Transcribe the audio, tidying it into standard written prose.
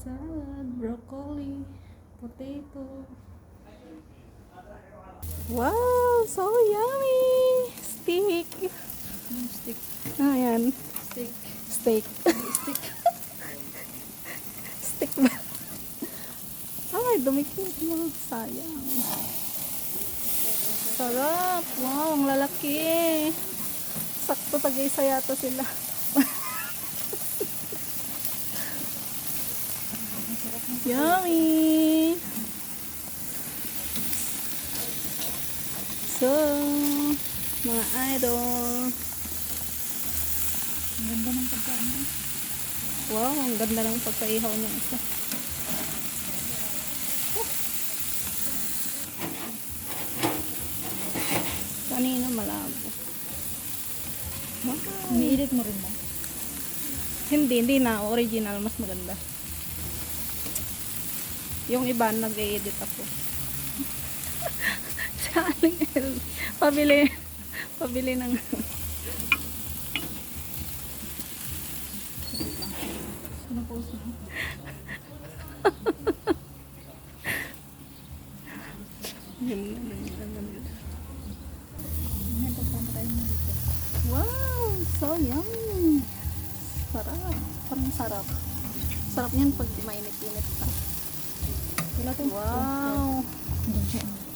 salad, broccoli, potato. Wow, so yummy! Steak. Stick. Ayan. Stick. Steak. Stick. Steak ba? Ay, dumikit mo. Sayang. Sarap. Wow, ang lalaki. Sakto tag-isa yata sila. Yummy! So, mga idol. Ang ganda ng pagkain. Wow, ang ganda ng pagkaihaw niya isa. Kanina malabo. Wow. Iniedit mo rin ba? Hindi na. Original, mas maganda. Yung iba, nag-edit ako. Sa aling pabili ng Ano post mo? Ngayon, pagpama tayo mo dito. wow, so yummy. Sarap. Parang sarap. Sarap yan pag mainit-init pa. Wala to. Wow. Doon siya.